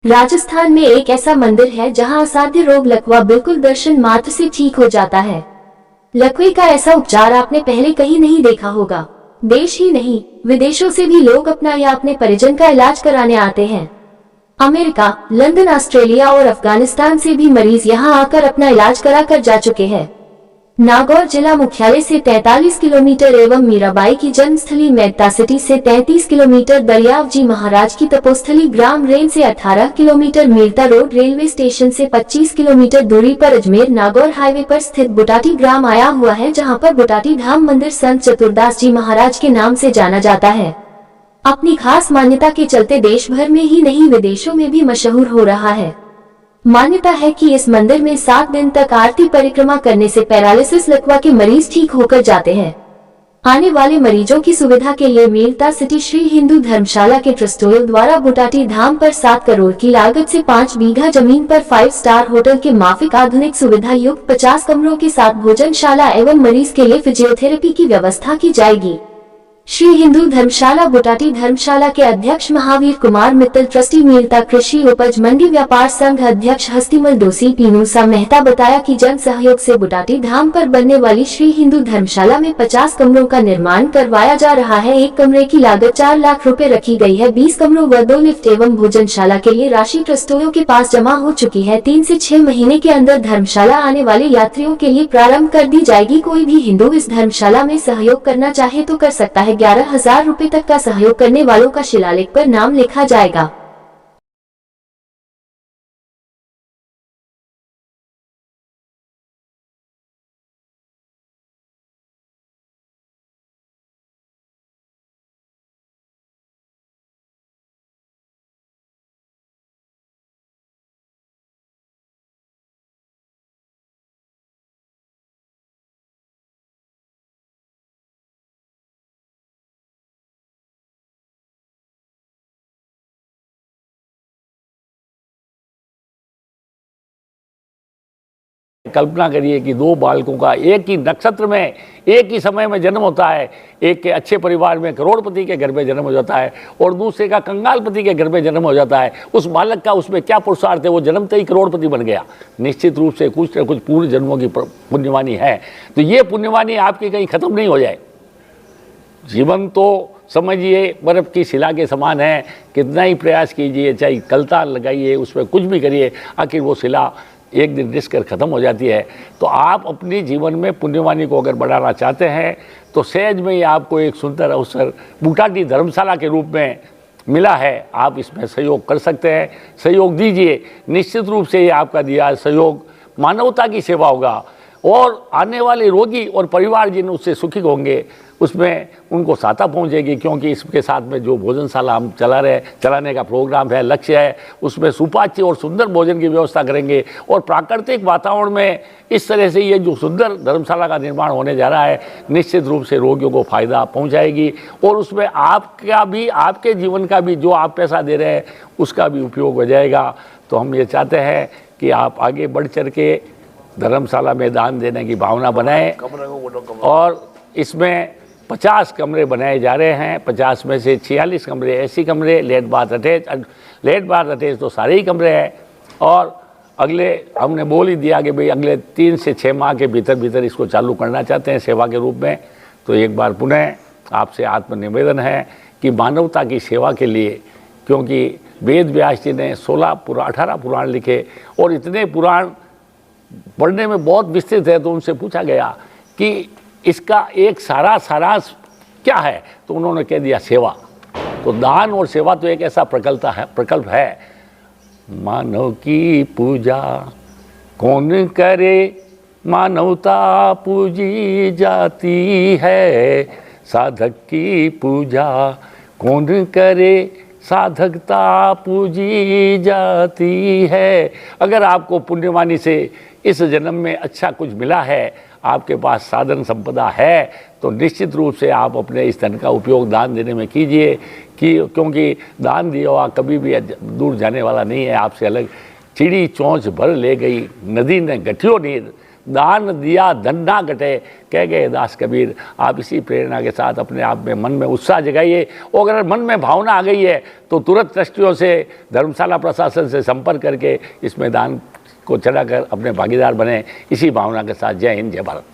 राजस्थान में एक ऐसा मंदिर है जहां असाध्य रोग लकवा बिल्कुल दर्शन मात्र से ठीक हो जाता है। लकवे का ऐसा उपचार आपने पहले कहीं नहीं देखा होगा। देश ही नहीं, विदेशों से भी लोग अपना या अपने परिजन का इलाज कराने आते हैं। अमेरिका, लंदन, ऑस्ट्रेलिया और अफगानिस्तान से भी मरीज यहां आकर अपना इलाज करा कर जा चुके हैं। नागौर जिला मुख्यालय से 43 किलोमीटर एवं मीराबाई की जन्मस्थली मेदता सिटी से 33 किलोमीटर, दरियाव जी महाराज की तपोस्थली ग्राम रेन से 18 kilometre, Merta road railway station से 25 किलोमीटर दूरी पर अजमेर नागौर हाईवे पर स्थित बुटाटी ग्राम आया हुआ है, जहां पर बुटाटी धाम मंदिर संत चतुरदास जी महाराज के नाम से जाना जाता है। अपनी खास मान्यता के चलते देश भर में ही नहीं, विदेशों में भी मशहूर हो रहा है। मान्यता है कि इस मंदिर में 7 दिन तक आरती परिक्रमा करने से पैरालिसिस लकवा के मरीज ठीक होकर जाते हैं। आने वाले मरीजों की सुविधा के लिए मेदता सिटी श्री हिंदू धर्मशाला के ट्रस्टियों द्वारा बुटाटी धाम पर 7 करोड़ की लागत से 5 बीघा जमीन पर 5 स्टार होटल के माफिक आधुनिक सुविधा युक्त 50 कमरों के साथ भोजनशाला एवं मरीज के लिए फिजियोथेरेपी की व्यवस्था की जाएगी। श्री हिंदू धर्मशाला बुटाटी धर्मशाला के अध्यक्ष महावीर कुमार मित्तल, ट्रस्टी मेदता कृषि उपज मंडी व्यापार संघ अध्यक्ष हस्तिमल दोषी पीनूसा मेहता बताया कि जन सहयोग से बुटाटी धाम पर बनने वाली श्री हिंदू धर्मशाला में 50 कमरों का निर्माण करवाया जा रहा है। एक कमरे की लागत 4 लाख रुपए रखी गई है। 20 कमरों व 2 लिफ्ट एवं भोजनशाला के लिए राशि ट्रस्टियों के पास जमा हो चुकी है। 3 से 6 महीने के अंदर धर्मशाला आने वाले यात्रियों के लिए प्रारंभ कर दी जाएगी। कोई भी हिंदू इस धर्मशाला में सहयोग करना चाहे तो कर सकता है। 11,000 रुपए तक का सहयोग करने वालों का शिलालेख पर नाम लिखा जाएगा। कल्पना करिए कि 2 बालकों का एक ही नक्षत्र में एक ही समय में जन्म होता है। एक के अच्छे परिवार में करोड़पति के घर में जन्म हो जाता है और दूसरे का कंगालपति के घर में जन्म हो जाता है। उस बालक का उसमें क्या पुरुषार्थ है, वो जन्मते ही करोड़पति बन गया। निश्चित रूप से कुछ न कुछ पूर्ण जन्मों की पुण्यवानी है। तो ये पुण्यवानी आपकी कहीं खत्म नहीं हो जाए। जीवन तो समझिए बर्फ की शिला के समान है। कितना ही प्रयास कीजिए, चाहे कलता लगाइए, उसमें कुछ भी करिए, आखिर वो शिला एक दिन रिस कर ख़त्म हो जाती है। तो आप अपने जीवन में पुण्यवानी को अगर बढ़ाना चाहते हैं तो सहज में ही आपको एक सुंदर अवसर बुटाटी धर्मशाला के रूप में मिला है। आप इसमें सहयोग कर सकते हैं, सहयोग दीजिए। निश्चित रूप से ये आपका दिया सहयोग मानवता की सेवा होगा और आने वाले रोगी और परिवार जिन उससे सुखी होंगे उसमें उनको सहायता पहुंचेगी। क्योंकि इसके साथ में जो भोजनशाला हम चलाने का प्रोग्राम है, लक्ष्य है, उसमें सुपाच्य और सुंदर भोजन की व्यवस्था करेंगे और प्राकृतिक वातावरण में इस तरह से ये जो सुंदर धर्मशाला का निर्माण होने जा रहा है, निश्चित रूप से रोगियों को फायदा पहुंचाएगी और उसमें आपका भी, आपके जीवन का भी, जो आप पैसा दे रहे हैं उसका भी उपयोग हो जाएगा। तो हम ये चाहते हैं कि आप आगे बढ़ चढ़ के धर्मशाला में दान देने की भावना बनाएं और इसमें 50 कमरे बनाए जा रहे हैं। 50 में से 46 कमरे ऐसी कमरे, लेट बाथ अटैच तो सारे ही कमरे हैं। और अगले हमने बोल ही दिया कि भाई अगले 3 से 6 माह के भीतर इसको चालू करना चाहते हैं सेवा के रूप में। तो एक बार पुनः आपसे आत्मनिवेदन है कि मानवता की सेवा के लिए, क्योंकि वेद व्यास जी ने 18 पुराण लिखे और इतने पुराण पढ़ने में बहुत विस्तृत है। तो उनसे पूछा गया कि इसका एक सारांश क्या है, तो उन्होंने कह दिया सेवा। तो दान और सेवा तो एक ऐसा प्रकल्प है। मानव की पूजा कौन करे, मानवता पूजी जाती है। साधक की पूजा कौन करे, साधकता पूजी जाती है। अगर आपको पुण्यवानी से इस जन्म में अच्छा कुछ मिला है, आपके पास साधन संपदा है, तो निश्चित रूप से आप अपने इस धन का उपयोग दान देने में कीजिए। क्योंकि दान दिया हुआ कभी भी दूर जाने वाला नहीं है आपसे अलग। चिड़ी चोंच भर ले गई, नदी ने गठियो नीर, दान दिया धन ना घटे, कह गए दास कबीर। आप इसी प्रेरणा के साथ अपने आप में मन में उत्साह जगाइए, और अगर मन में भावना आ गई है तो तुरंत ट्रस्टियों से, धर्मशाला प्रशासन से संपर्क करके इसमें दान को चढ़ाकर अपने भागीदार बने। इसी भावना के साथ जय हिंद, जय भारत।